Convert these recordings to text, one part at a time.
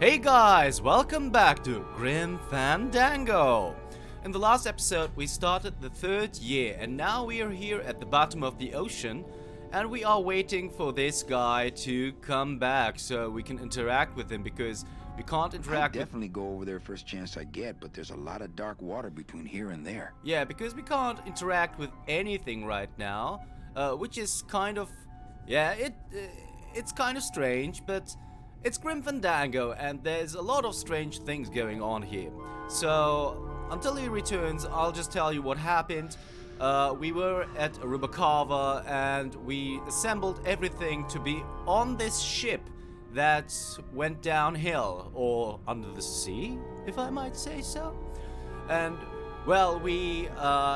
Hey guys, welcome back to Grim Fandango! In the last episode we started the third year and now we are here at the bottom of the ocean and we are waiting for this guy to come back so we can interact with him because we can't interact I'd definitely go over there first chance I get, but there's a lot of dark water between here and there. Yeah, because we can't interact with anything right now, which is kind of... yeah, it's kind of strange, but... it's Grim Fandango, and there's a lot of strange things going on here. So, until he returns, I'll just tell you what happened. We were at Rubacava, and we assembled everything to be on this ship that went downhill, or under the sea, if I might say so. And, well, we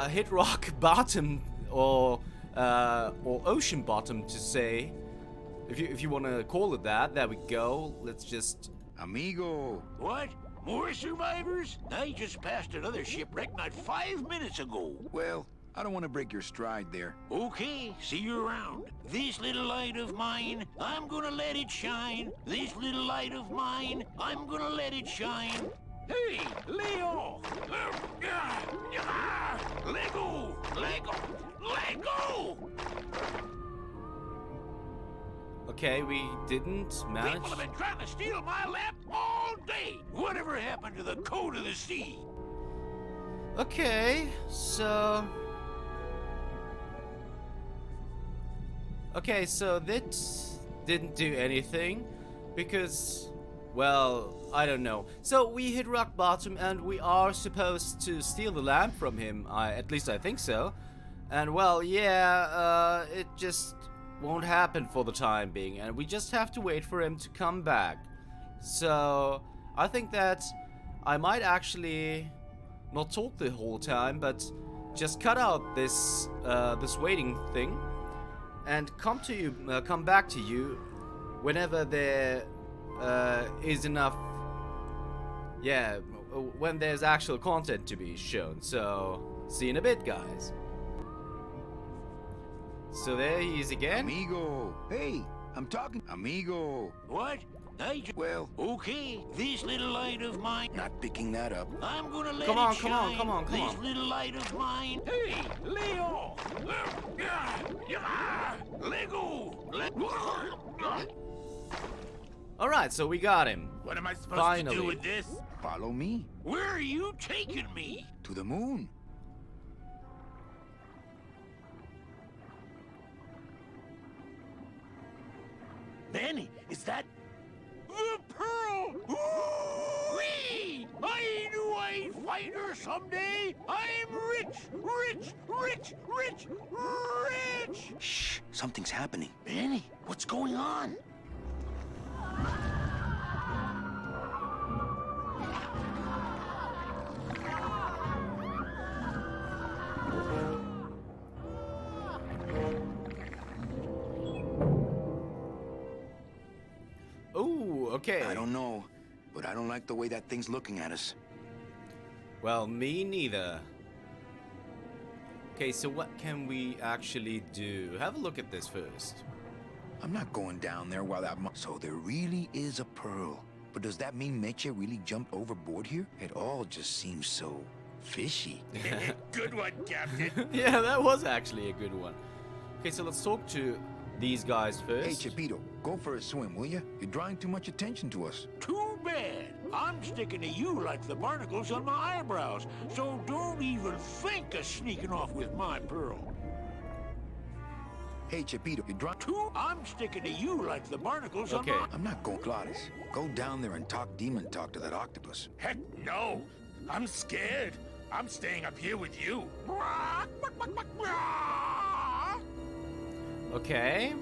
hit rock bottom, or ocean bottom to say. If you want to call it that, there we go. Let's just... Amigo! What? More survivors? I just passed another shipwreck not 5 minutes ago. Well, I don't want to break your stride there. Okay, see you around. This little light of mine, I'm gonna let it shine. This little light of mine, I'm gonna let it shine. Hey, lay off! Let go! Let go! Let go! Okay, we didn't manage. People have been trying to steal my lap all day. Whatever happened to the code of the sea? Okay, so... okay, so that didn't do anything because, well, I don't know. So we hit rock bottom and we are supposed to steal the lamp from him. At least I think so. And well, yeah, it just won't happen for the time being, and we just have to wait for him to come back. So I think that I might actually not talk the whole time, but just cut out this this waiting thing and come back to you whenever there is enough. Yeah, when there's actual content to be shown. So see you in a bit, guys. So there he is again. Amigo! Hey, I'm talking. Amigo! What? Well, okay, this little light of mine. Not picking that up. I'm gonna let Come it on, shine. come on. This little light of mine. Hey, lay off! Let go! Let go! Alright, so we got him. What am I supposed Finally. to do with this? Follow me. Where are you taking me? To the moon. Manny, is that the pearl? Ooh-wee! I knew I'd find her someday. I'm rich. Shh, something's happening. Manny, what's going on? Ooh, okay. I don't know, but I don't like the way that thing's looking at us. Well, me neither. Okay, so what can we actually do? Have a look at this first. I'm not going down there while that so there really is a pearl. But does that mean Meche really jumped overboard here? It all just seems so fishy. Good one, Captain. Yeah, that was actually a good one. Okay, so let's talk to these guys Hey, first. Chipito, go for a swim, will you? You're drawing too much attention to us. Too bad. I'm sticking to you like the barnacles on my eyebrows, so don't even think of sneaking off with my pearl. Hey, Chipito, you're drawing I'm sticking to you like the barnacles Okay. on my... I'm not going, Claudius. Go down there and talk demon talk to that octopus. Heck no! I'm scared. I'm staying up here with you. Okay.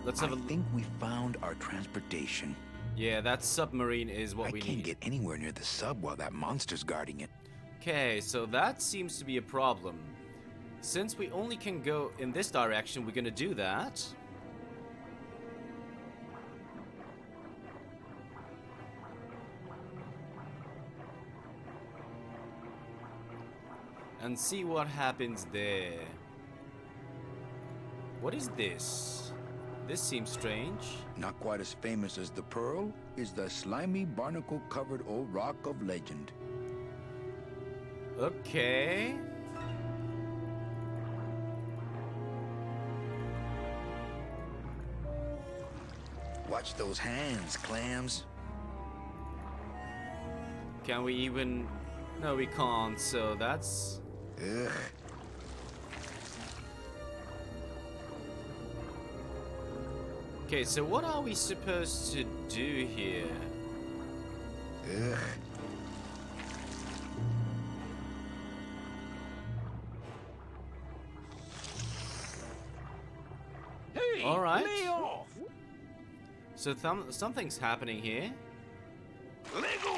Let's I have a... think we found our transportation. yeah, that submarine is what I we can't need. get anywhere near the sub while that monster's guarding it. Okay, so that seems to be a problem. Since we only can go in this direction, we're gonna do that. And see what happens there. What is this? This seems strange. Not quite as famous as the Pearl is the slimy barnacle-covered old rock of legend. Okay. Watch those hands, clams. Can we even... No, we can't, so that's... Ugh. Okay, so what are we supposed to do here? Ugh. Hey, All right. lay off. So something's happening here. Lego!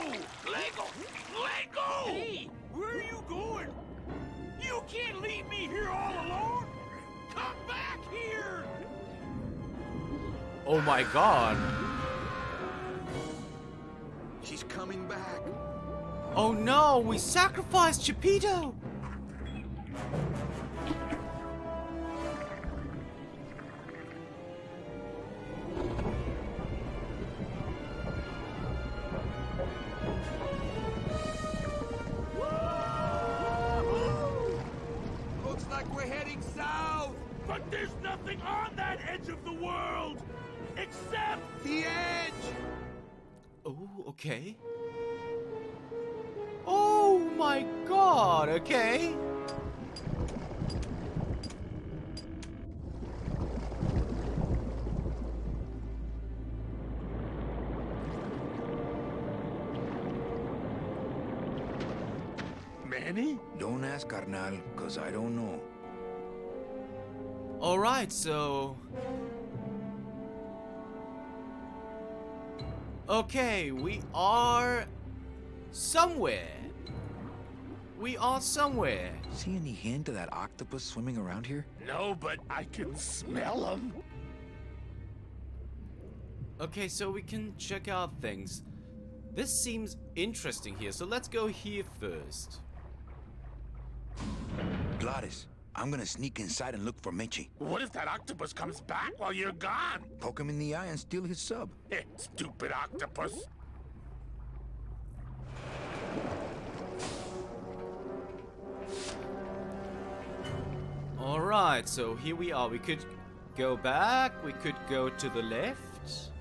Lego! Lego! Hey, where are you going? You can't leave me here all alone! Come back here! Oh my god. She's coming back. Oh no, we sacrificed Geppetto! Looks like we're heading south! But there's nothing on that edge of the world except The edge! Oh, okay. Oh my god, okay. Manny? Don't ask, carnal, cause I don't know. Alright, so... Okay, we are... somewhere. We are somewhere. See any hint of that octopus swimming around here? No, but I can smell him. Okay, so we can check out things. This seems interesting here, so let's go here first. Gladys, I'm gonna sneak inside and look for Meche. What if that octopus comes back while you're gone? Poke him in the eye and steal his sub. Stupid octopus. Alright, so here we are. We could go back, we could go to the left.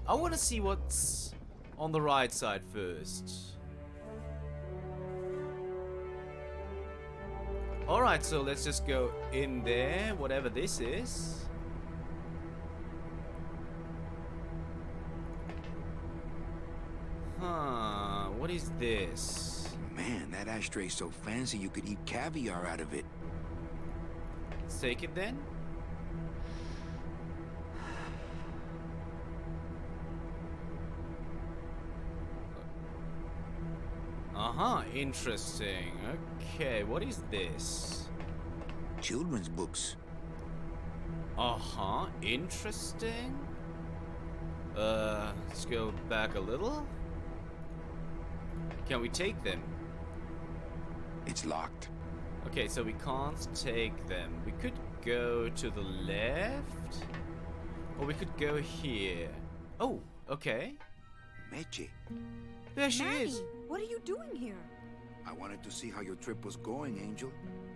I want to see what's on the right side first. Alright, so let's just go in there, whatever this is. Huh, what is this? Man, that ashtray's so fancy you could eat caviar out of it. Let's take it then. Uh-huh, interesting. Okay, what is this? Children's books. Uh-huh, interesting. Let's go back a little. Can we take them? It's locked. Okay, so we can't take them. We could go to the left. Or we could go here. Oh, okay. Meche, There she Manny, is. what are you doing here? I wanted to see how your trip was going, Angel.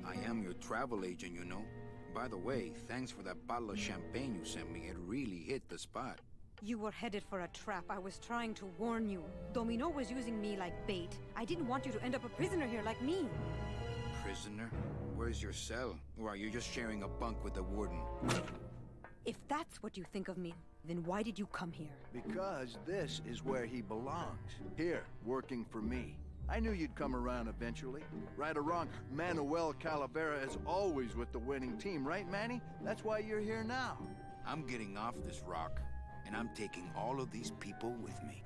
I am your travel agent, you know. By the way, thanks for that bottle of champagne you sent me. It really hit the spot. You were headed for a trap. I was trying to warn you. Domino was using me like bait. I didn't want you to end up a prisoner here like me. Prisoner? Where's your cell? Or are you just sharing a bunk with the warden? If that's what you think of me, then why did you come here? Because this is where he belongs. Here, working for me. I knew you'd come around eventually. Right or wrong, Manuel Calavera is always with the winning team, right, Manny? That's why you're here now. I'm getting off this rock, and I'm taking all of these people with me.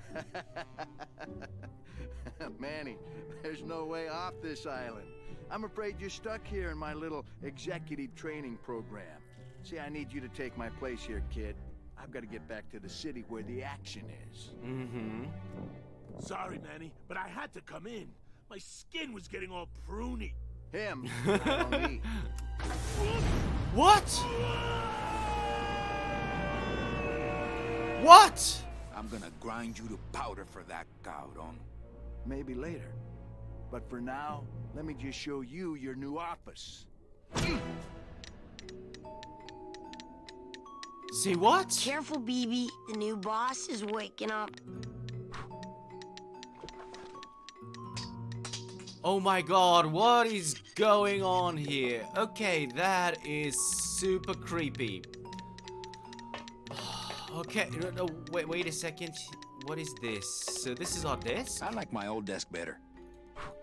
Manny, there's no way off this island. I'm afraid you're stuck here in my little executive training program. See, I need you to take my place here, kid. I've got to get back to the city where the action is. Mm-hmm. Sorry, Manny, but I had to come in. My skin was getting all pruny. Him, not me. What? What? I'm gonna grind you to powder for that, cabrón. Maybe later. But for now, let me just show you your new office. See what? Careful, BB. The new boss is waking up. Oh my god, what is going on here? Okay, that is super creepy. Okay, no, wait a second. What is this? So this is our desk? I like my old desk better.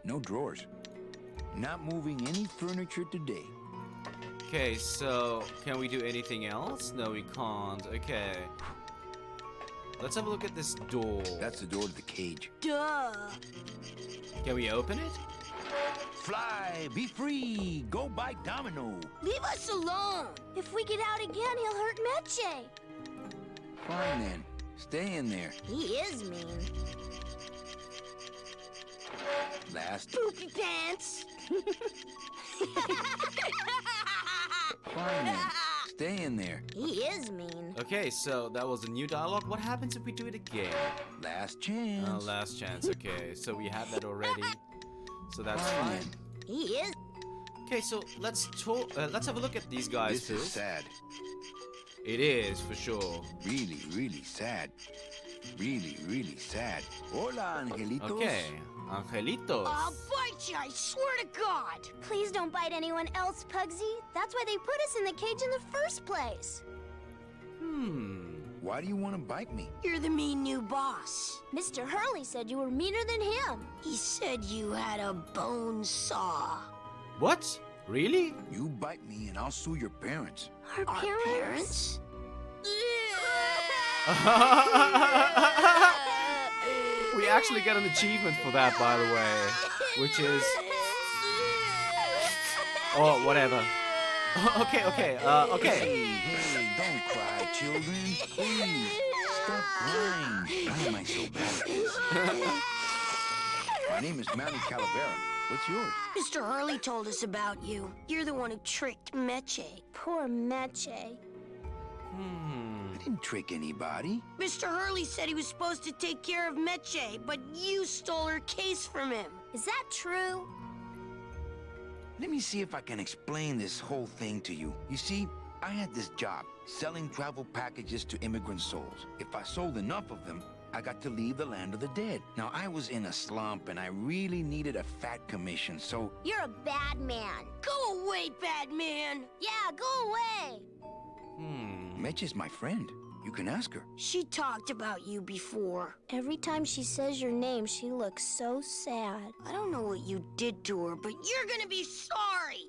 No drawers. Not moving any furniture today. Okay, so can we do anything else? No, we can't. Okay. Let's have a look at this door. That's the door to the cage. Duh. Can we open it? Fly, be free, go by Domino. Leave us alone. If we get out again, he'll hurt Meche. Fine then, stay in there. He is mean. Last, Poopy pants. fine then, stay in there. He is mean. Okay, so that was a new dialogue. What happens if we do it again? Last chance. Last chance. Okay, so we had that already. So that's Fine. fine. He is. Okay, so let's talk. Let's have a look at these guys This is first. sad. It is for sure. Really, really sad. Really, really sad. Hola, angelitos. Okay, Angelitos. I'll bite you, I swear to God. Please don't bite anyone else, Pugsy. That's why they put us in the cage in the first place. Why do you want to bite me? You're the mean new boss. Mr. Hurley said you were meaner than him. He said you had a bone saw. What? Really? You bite me and I'll sue your parents. Our Our parents? We actually got an achievement for that, by the way, which is whatever. Okay. Hey, don't cry, children. Please, stop crying. Why am I so bad at this? My name is Manny Calavera. What's yours? Mr. Hurley told us about you. You're the one who tricked Meche. Poor Meche. I didn't trick anybody. Mr. Hurley said he was supposed to take care of Meche, but you stole her case from him. Is that true? Let me see if I can explain this whole thing to you. You see, I had this job, selling travel packages to immigrant souls. If I sold enough of them, I got to leave the land of the dead. Now, I was in a slump, and I really needed a fat commission, so... You're a bad man. Go away, bad man. Yeah, go away. Mitch is my friend. You can ask her. She talked about you before. Every time she says your name, she looks so sad. I don't know what you did to her, but you're gonna be sorry.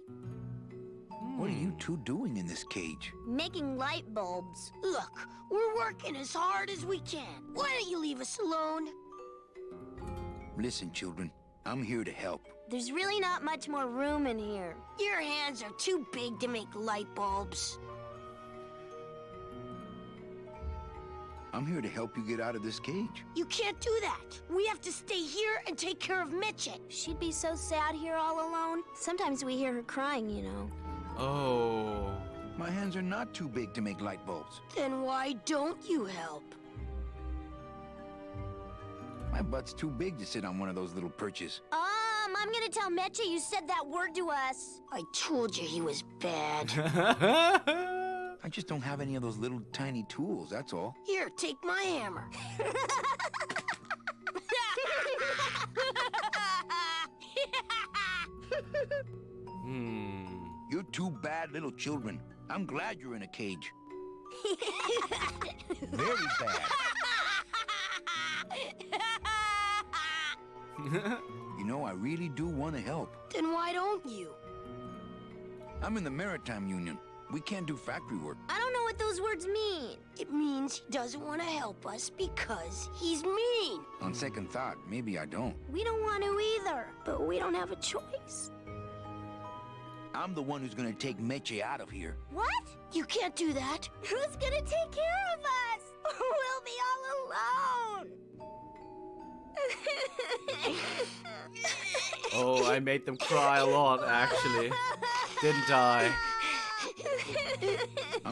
What are you two doing in this cage? Making light bulbs. Look, we're working as hard as we can. Why don't you leave us alone? Listen, children, I'm here to help. There's really not much more room in here. Your hands are too big to make light bulbs. I'm here to help you get out of this cage. You can't do that. We have to stay here and take care of Meche. She'd be so sad here all alone. Sometimes we hear her crying, you know. Oh. My hands are not too big to make light bulbs. Then why don't you help? My butt's too big to sit on one of those little perches. I'm gonna tell Meche you said that word to us. I told you he was bad. I just don't have any of those little tiny tools, that's all. Here, take my hammer. You're two bad little children. I'm glad you're in a cage. Very bad. You know, I really do want to help. Then why don't you? I'm in the Maritime Union. We can't do factory work. I don't know what those words mean. It means he doesn't want to help us because he's mean. On second thought, maybe I don't. We don't want to either, but we don't have a choice. I'm the one who's gonna take Meche out of here. What? You can't do that. Who's gonna take care of us? We'll be all alone. Oh, I made them cry a lot, actually. Didn't I?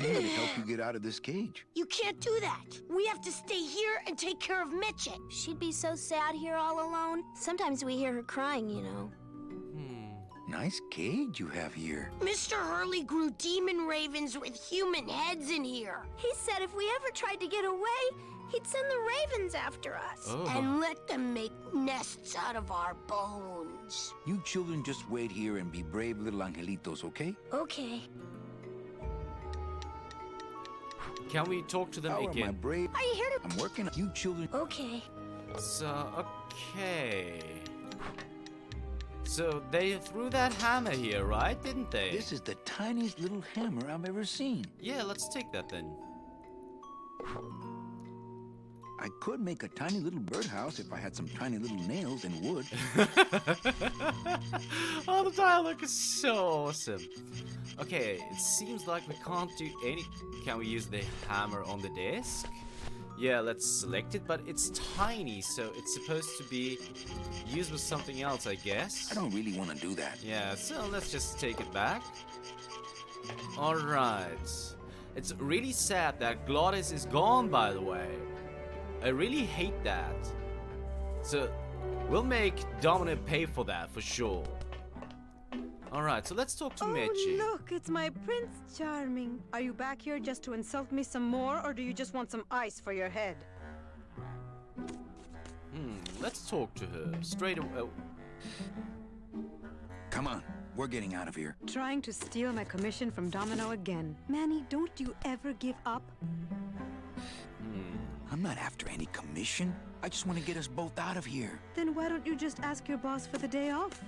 I'm here to help you get out of this cage. You can't do that. We have to stay here and take care of Meche. She'd be so sad here all alone. Sometimes we hear her crying, you know. Nice cage you have here. Mr. Hurley grew demon ravens with human heads in here. He said if we ever tried to get away, he'd send the ravens after us. And let them make nests out of our bones. You children just wait here and be brave little angelitos, okay? Okay. Can we talk to them How am I again? brave? Are you here to... I'm working on you children. Okay. So, okay. So they threw that hammer here, right? Didn't they? This is the tiniest little hammer I've ever seen. Yeah, let's take that then. I could make a tiny little birdhouse if I had some tiny little nails and wood. Oh, the dialogue is so awesome. Okay, it seems like we can't do any... Can we use the hammer on the desk? Yeah, let's select it, but it's tiny, so it's supposed to be used with something else, I guess. I don't really want to do that. Yeah, so let's just take it back. Alright. It's really sad that Glottis is gone, by the way. I really hate that. So, we'll make Domino pay for that, for sure. Alright, so let's talk to Meche. Look, it's my Prince Charming. Are you back here just to insult me some more, or do you just want some ice for your head? Let's talk to her. Straight away. Oh. Come on, we're getting out of here. Trying to steal my commission from Domino again. Manny, don't you ever give up? I'm not after any commission. I just want to get us both out of here. Then why don't you just ask your boss for the day off?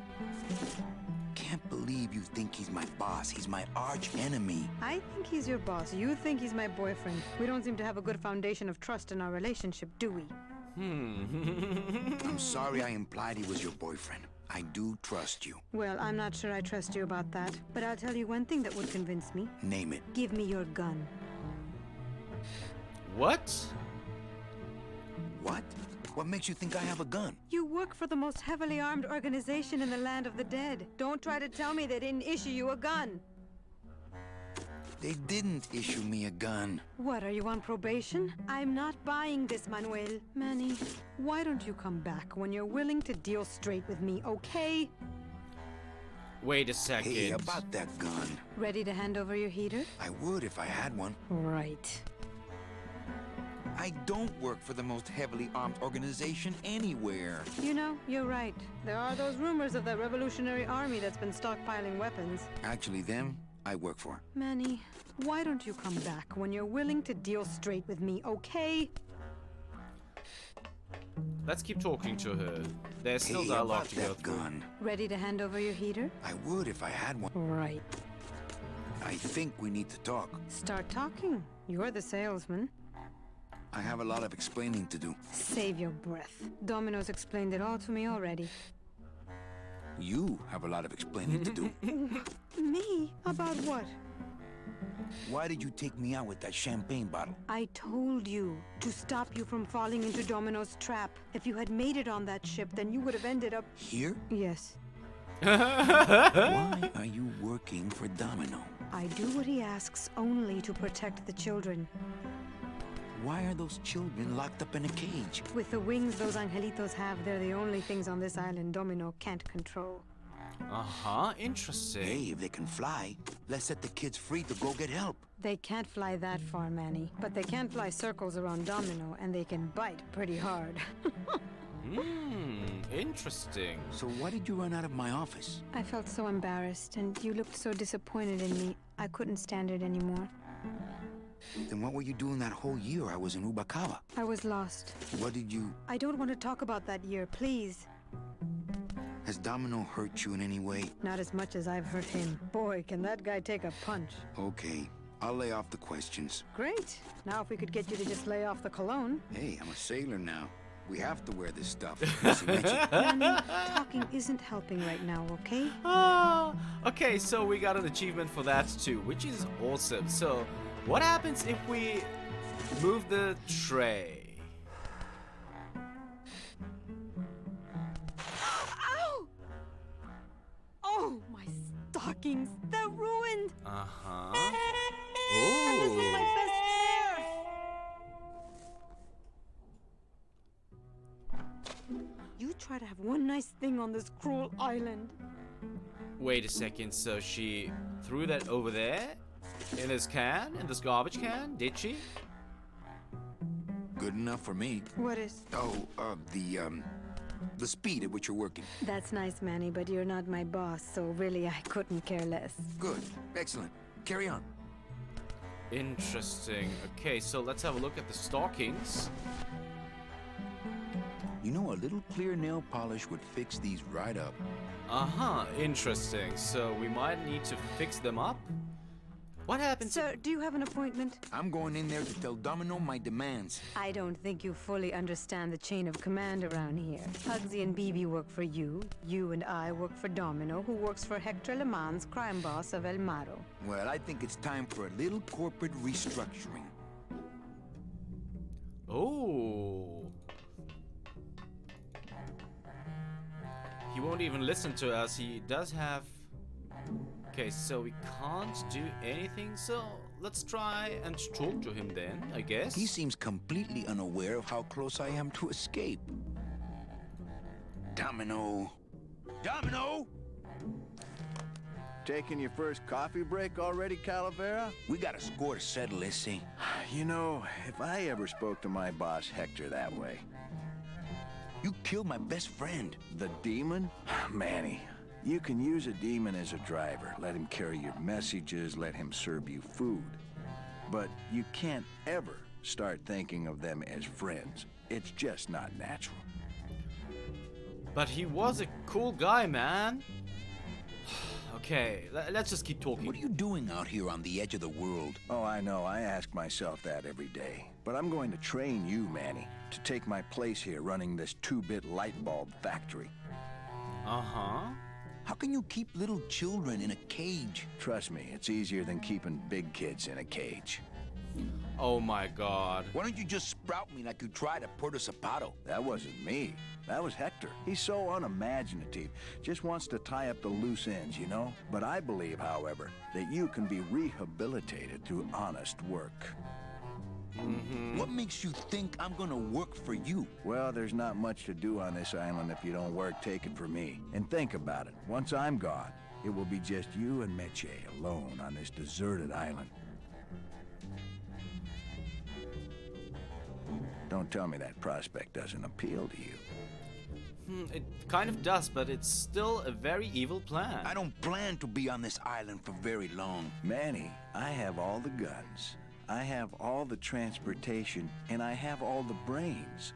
Can't believe you think he's my boss. He's my arch enemy. I think he's your boss. You think he's my boyfriend. We don't seem to have a good foundation of trust in our relationship, do we? I'm sorry I implied he was your boyfriend. I do trust you. Well, I'm not sure I trust you about that. But I'll tell you one thing that would convince me. Name it. Give me your gun. What? What? What makes you think I have a gun? You work for the most heavily armed organization in the land of the dead. Don't try to tell me they didn't issue you a gun. They didn't issue me a gun. What, are you on probation? I'm not buying this, Manuel. Manny, why don't you come back when you're willing to deal straight with me, okay? Wait a second. Hey, about that gun. Ready to hand over your heater? I would if I had one. Right. I don't work for the most heavily armed organization anywhere. You know, you're right. There are those rumors of that Revolutionary Army that's been stockpiling weapons. Actually, them, I work for. Manny, why don't you come back when you're willing to deal straight with me, okay? Let's keep talking to her. There's still Hey, dialogue about to go that through. gun. Ready to hand over your heater? I would if I had one. Right. I think we need to talk. Start talking. You're the salesman. I have a lot of explaining to do. Save your breath. Domino's explained it all to me already. You have a lot of explaining to do. Me? About what? Why did you take me out with that champagne bottle? I told you to stop you from falling into Domino's trap. If you had made it on that ship, then you would have ended up... Here? Yes. Why are you working for Domino? I do what he asks only to protect the children. Why are those children locked up in a cage? With the wings those angelitos have, they're the only things on this island Domino can't control. Uh-huh, interesting. Hey, if they can fly, let's set the kids free to go get help. They can't fly that far, Manny. But they can fly circles around Domino, and they can bite pretty hard. Interesting. So why did you run out of my office? I felt so embarrassed, and you looked so disappointed in me. I couldn't stand it anymore. Then what were you doing that whole year I was in Ubakawa? I was lost. What did you... I don't want to talk about that year, please. Has Domino hurt you in any way? Not as much as I've hurt him. Boy, can that guy take a punch. Okay, I'll lay off the questions. Great. Now if we could get you to just lay off the cologne. Hey, I'm a sailor now. We have to wear this stuff. Listen, Mitchie. Manny, talking isn't helping right now, okay? Ah, okay, so we got an achievement for that too, which is awesome. So, what happens if we move the tray? Ow! Oh, my stockings! They're ruined! Uh-huh. Ooh. try to have one nice thing on this cruel island. Wait a second, so she threw that over there? In this can? In this garbage can? Did she? Good enough for me. What is? Oh, the speed at which you're working. That's nice, Manny, but you're not my boss, so really I couldn't care less. Good. Excellent. Carry on. Interesting. Okay, so let's have a look at the stockings. You know, a little clear nail polish would fix these right up. Uh-huh, interesting. So we might need to fix them up? What happened to... Sir, do you have an appointment? I'm going in there to tell Domino my demands. I don't think you fully understand the chain of command around here. Pugsy and BB work for you. You and I work for Domino, who works for Hector Le Mans, crime boss of El Maro. Well, I think it's time for a little corporate restructuring. Oh. He won't even listen to us. He does have... Okay, so we can't do anything, so let's try and talk to him then, I guess. He seems completely unaware of how close I am to escape. Domino! Domino! Taking your first coffee break already, Calavera? We got a score to settle, Issy. You know, if I ever spoke to my boss Hector that way... You killed my best friend. The demon? Manny, you can use a demon as a driver. Let him carry your messages, let him serve you food. But you can't ever start thinking of them as friends. It's just not natural. But he was a cool guy, man. Okay, let's just keep talking. What are you doing out here on the edge of the world? Oh, I know. I ask myself that every day. But I'm going to train you, Manny, to take my place here running this 2-bit light bulb factory. Uh-huh. How can you keep little children in a cage? Trust me, it's easier than keeping big kids in a cage. Oh my god. Why don't you just sprout me like you tried at Puerto Zapato? That wasn't me. That was Hector. He's so unimaginative. Just wants to tie up the loose ends, you know? But I believe, however, that you can be rehabilitated through honest work. What makes you think I'm gonna work for you? Well, there's not much to do on this island if you don't work. Take it from me. And think about it. Once I'm gone, it will be just you and Meche alone on this deserted island. Don't tell me that prospect doesn't appeal to you. It kind of does, but it's still a very evil plan. I don't plan to be on this island for very long. Manny, I have all the guns. I have all the transportation, and I have all the brains.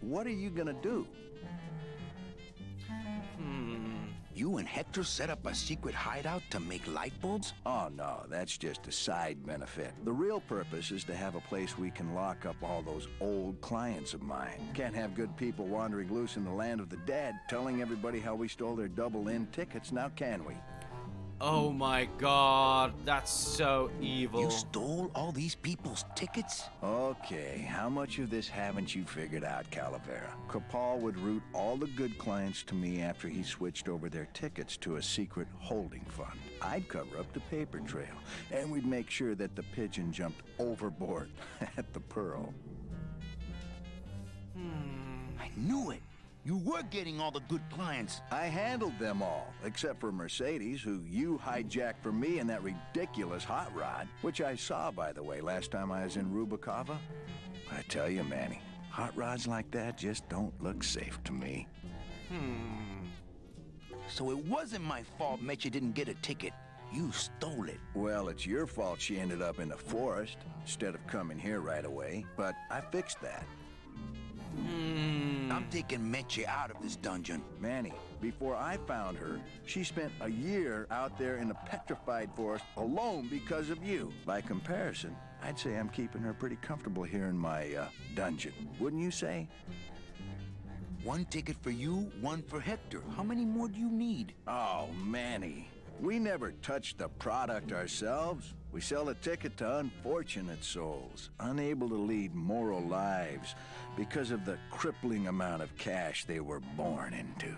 What are you gonna do? You and Hector set up a secret hideout to make light bulbs? Oh, no, that's just a side benefit. The real purpose is to have a place we can lock up all those old clients of mine. Can't have good people wandering loose in the land of the dead, telling everybody how we stole their double-in tickets, now can we? Oh my god, that's so evil. You stole all these people's tickets? Okay, how much of this haven't you figured out, Calavera? Capal would route all the good clients to me after he switched over their tickets to a secret holding fund. I'd cover up the paper trail, and we'd make sure that the pigeon jumped overboard at the Pearl. I knew it. You were getting all the good clients. I handled them all, except for Mercedes, who you hijacked from me in that ridiculous hot rod, which I saw, by the way, last time I was in Rubacava. I tell you, Manny, hot rods like that just don't look safe to me. So it wasn't my fault Meche didn't get a ticket. You stole it. Well, it's your fault she ended up in the forest instead of coming here right away, but I fixed that. I'm taking Meche out of this dungeon. Manny, before I found her, she spent a year out there in a petrified forest alone because of you. By comparison, I'd say I'm keeping her pretty comfortable here in my dungeon. Wouldn't you say? One ticket for you, one for Hector. How many more do you need? Oh, Manny, we never touch the product ourselves. We sell a ticket to unfortunate souls, unable to lead moral lives because of the crippling amount of cash they were born into.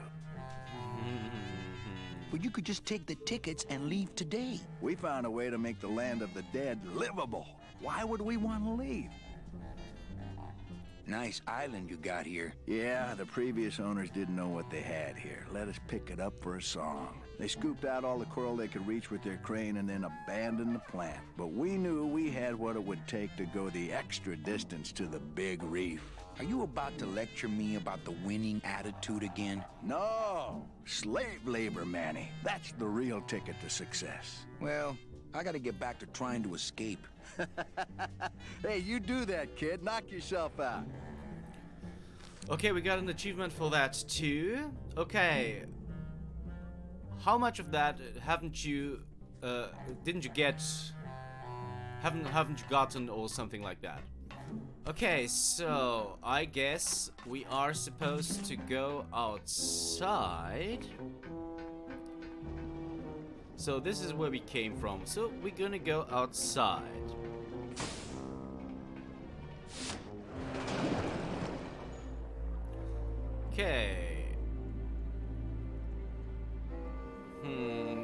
But you could just take the tickets and leave today. We found a way to make the land of the dead livable. Why would we want to leave? Nice island you got here. Yeah, the previous owners didn't know what they had here. Let us pick it up for a song. They scooped out all the coral they could reach with their crane and then abandoned the plant. But we knew we had what it would take to go the extra distance to the big reef. Are you about to lecture me about the winning attitude again? No! Slave labor, Manny. That's the real ticket to success. Well, I gotta get back to trying to escape. Hey, you do that, kid. Knock yourself out. Okay, we got an achievement for that too. Okay. How much of that haven't you didn't you get? Haven't you gotten or something like that? Okay, so I guess we are supposed to go outside. So this is where we came from. So we're gonna go outside. Okay.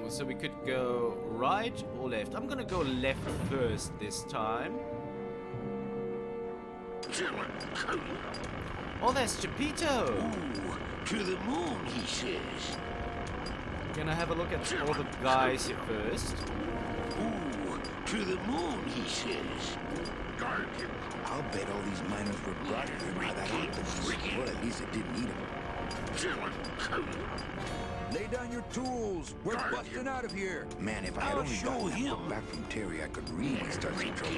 So we could go right or left. I'm gonna go left first this time. Oh, there's Geppetto! Ooh, to the moon, he says. Gonna have a look at all the guys here first. Ooh, to the moon, he says. I'll bet all these miners were brought here by that octopus. Well, at least it didn't eat them. Lay down your tools. We're busting out of here. Man, if I had only gotten that book back from Terry, I could really start some trouble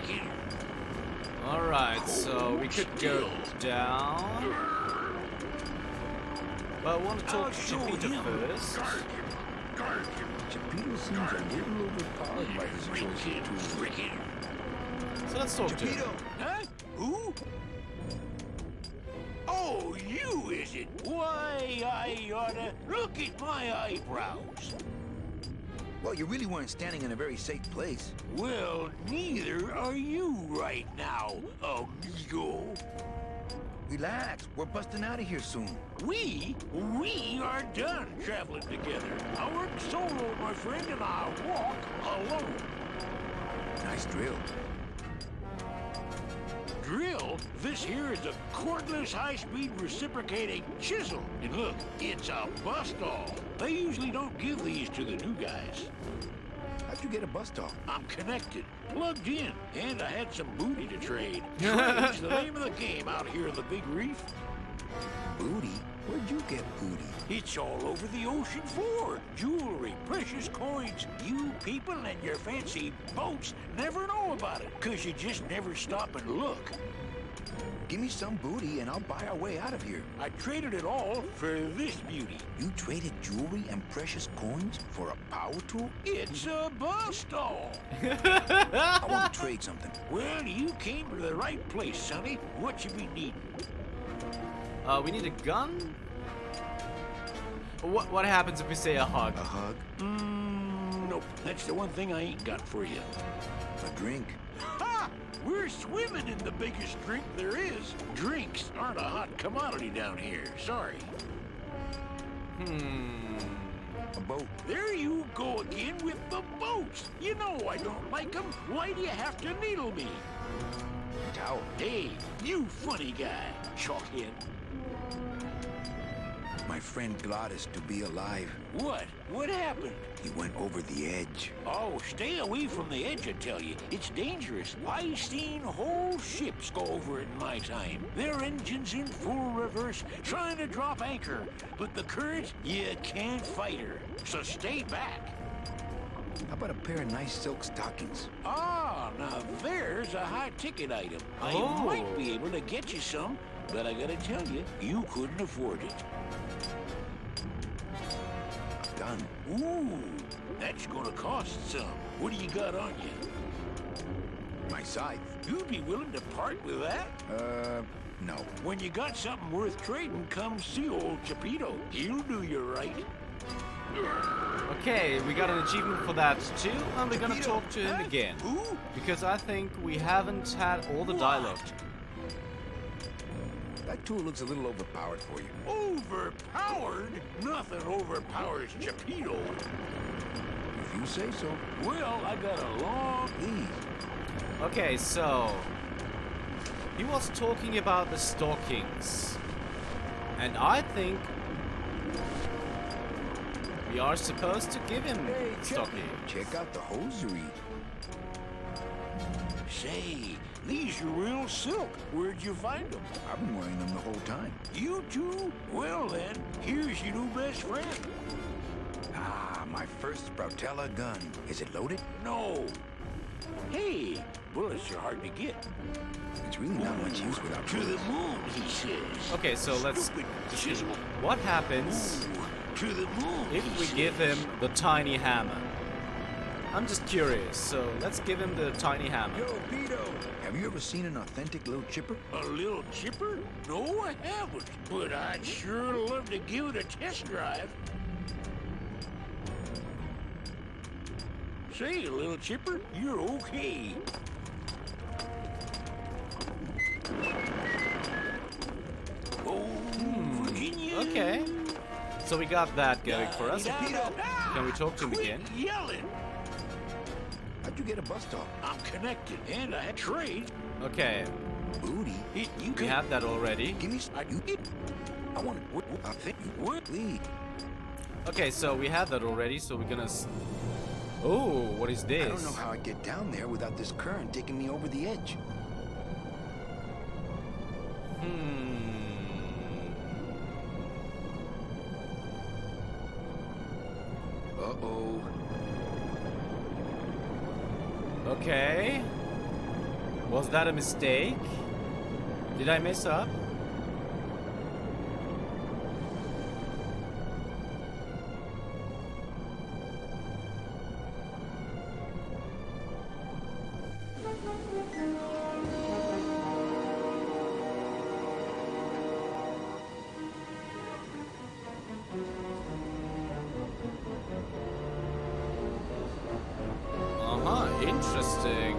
here. Alright, so we could go down. But I want to talk to Geppetto first. Geppetto seems a little overpowered by his chosen tools. So let's talk to him. Geppetto? Huh? Who? Oh, you, is it? Why, I oughta look at my eyebrows. Well, you really weren't standing in a very safe place. Well, neither are you right now, amigo. Relax, we're busting out of here soon. We are done traveling together. I work solo, my friend, and I walk alone. Nice drill. Drill? This here is a cordless, high-speed reciprocating chisel. And look, it's a bust-all. They usually don't give these to the new guys. How'd you get a bust off? I'm connected, plugged in, and I had some booty to trade. Trade's the name of the game out here in the Big Reef. Booty? Where'd you get booty? It's all over the ocean floor. Jewelry, precious coins. You people and your fancy boats never know about it, 'cause you just never stop and look. Give me some booty and I'll buy our way out of here. I traded it all for this beauty. You traded jewelry and precious coins for a power tool? It's a bust-all. I want to trade something. Well, you came to the right place, sonny. What you be needing? We need a gun? What happens if we say a hug? A hug? Nope. That's the one thing I ain't got for you. A drink? Ha! We're swimming in the biggest drink there is. Drinks aren't a hot commodity down here. Sorry. A boat? There you go again with the boats. You know I don't like them. Why do you have to needle me? Towel? Hey, you funny guy, chalkhead. My friend Glottis to be alive. What? What happened? He went over the edge. Oh, stay away from the edge, I tell you. It's dangerous. I've seen whole ships go over it in my time. Their engines in full reverse, trying to drop anchor. But the current, you can't fight her. So stay back. How about a pair of nice silk stockings? Ah, now there's a high-ticket item. I might be able to get you some, but I gotta tell you, you couldn't afford it. Done. Ooh, that's gonna cost some. What do you got on you? My scythe? You'd be willing to part with that? No. When you got something worth trading, come see old Geppetto. He'll do you right. Okay, we got an achievement for that too, and we're gonna talk to him again. Who? Because I think we haven't had all the dialogue. That tool looks a little overpowered for you. Overpowered? Nothing overpowers Geppetto. If you say so. Well, I got a long... Please. Okay, so He was talking about the stockings. And I think we are supposed to give him stockings. Check out the hosiery. Say, these are real silk. Where'd you find them? I've been wearing them the whole time. You too? Well then, here's your new best friend. Ah, my first Sproutella gun. Is it loaded? No. Hey, bullets are hard to get. It's really not much use without To the bullets. moon, he says. Okay, so let's Stupid see. chisel. What happens Ooh, to the moon, if he we says. give him the tiny hammer? I'm just curious, so let's give him the tiny hammer. Yo, Pito! Have you ever seen an authentic little chipper? A little chipper? No, I haven't. But I'd sure love to give it a test drive. Say, little chipper, you're okay. Oh, Virginia. Okay. So we got that going for us. Da-da-da-da. Can we talk to him Quit again? Yelling. How'd you get a bus stop? I'm connected, and I had trade. Okay, Booty. You we have that already. Give me I want to. I think you would. Please. Okay, so we have that already, so we're gonna... Oh, what is this? I don't know how I'd get down there without this current taking me over the edge. Uh-oh. Okay. Was that a mistake? Did I mess up? Interesting.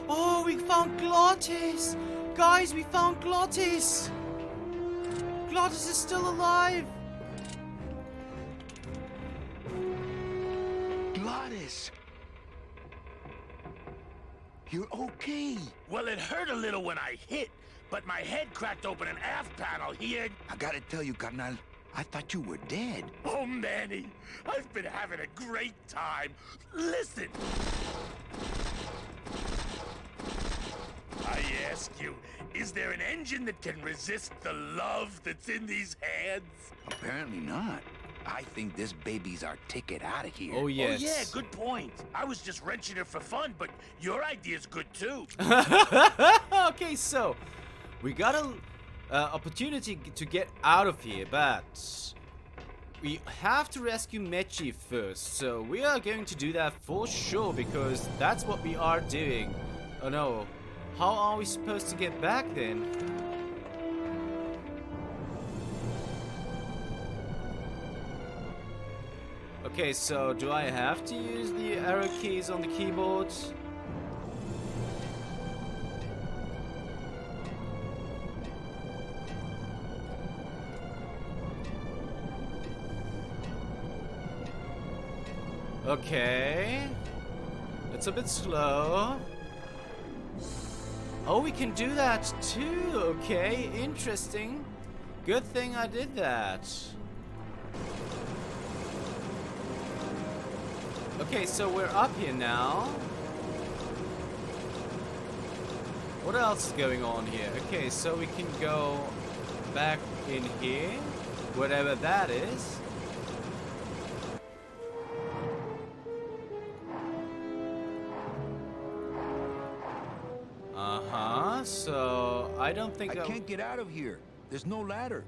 Oh, we found Glottis! Guys, we found Glottis! Glottis is still alive! Glottis! You're okay. Well, it hurt a little when I hit, but my head cracked open an aft panel here. I gotta tell you, carnal, I thought you were dead. Oh, Manny, I've been having a great time. Listen. I ask you, is there an engine that can resist the love that's in these hands? Apparently not. I think this baby's our ticket out of here. Oh, yes. Oh, yeah, good point. I was just wrenching it for fun, but your idea's good too. Okay, so we got a opportunity to get out of here, but we have to rescue Mechi first. So we are going to do that for sure because that's what we are doing. Oh no, how are we supposed to get back then? Okay, so do I have to use the arrow keys on the keyboard? Okay. It's a bit slow. Oh, we can do that too. Okay, interesting. Good thing I did that. Okay, so we're up here now. What else is going on here? Okay, so we can go back in here, whatever that is. Uh-huh, so I don't think I can't get out of here. There's no ladder.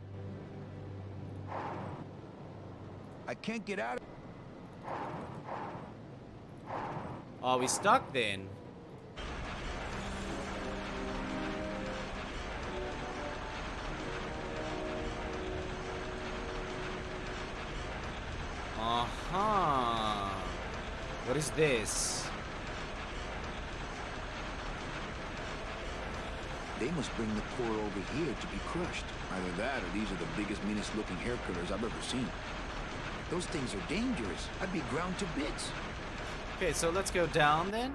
I can't get out of... Are we stuck then? Uh-huh. What is this? They must bring the core over here to be crushed. Either that or these are the biggest, meanest looking hair killers I've ever seen. Those things are dangerous. I'd be ground to bits. Okay, so let's go down then.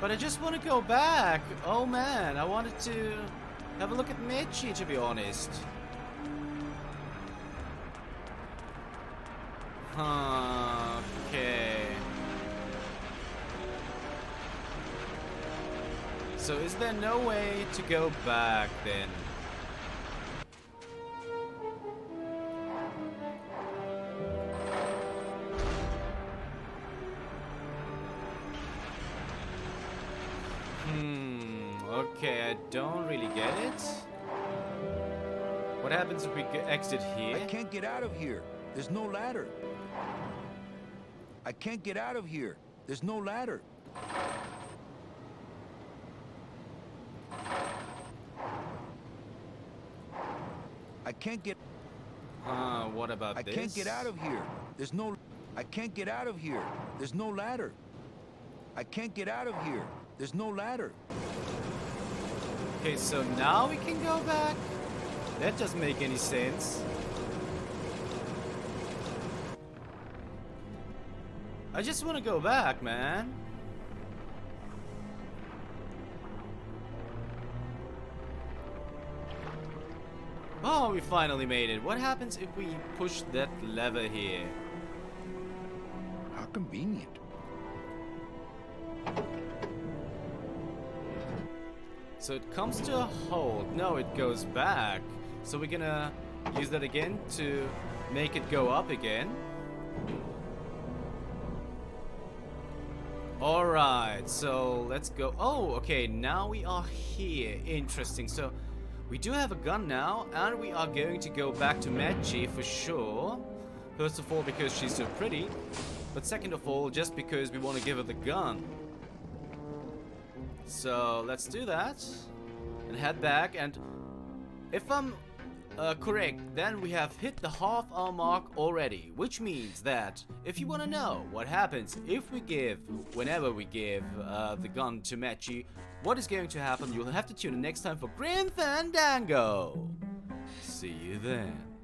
But I just want to go back. Oh man, I wanted to have a look at Mitchie, to be honest. Okay. So is there no way to go back then? Okay, I don't really get it. What happens if we exit here? I can't get out of here. There's no ladder. I can't get out of here. There's no ladder. I can't get... What about this? I can't get out of here. There's no... I can't get out of here. There's no ladder. I can't get out of here. There's no ladder. Okay, so now we can go back? That doesn't make any sense. I just want to go back, man. Oh, we finally made it. What happens if we push that lever here? How convenient. So it comes to a halt. No, it goes back. So we're gonna use that again to make it go up again. Alright, so let's go. Oh, okay, now we are here. Interesting. So we do have a gun now, and we are going to go back to Mechi for sure. First of all, because she's so pretty. But second of all, just because we want to give her the gun. So let's do that and head back, and if I'm correct, then we have hit the half-hour mark already, which means that if you want to know what happens if we give, whenever we give the gun to Mechi, what is going to happen, you'll have to tune in next time for Grim Fandango. See you then.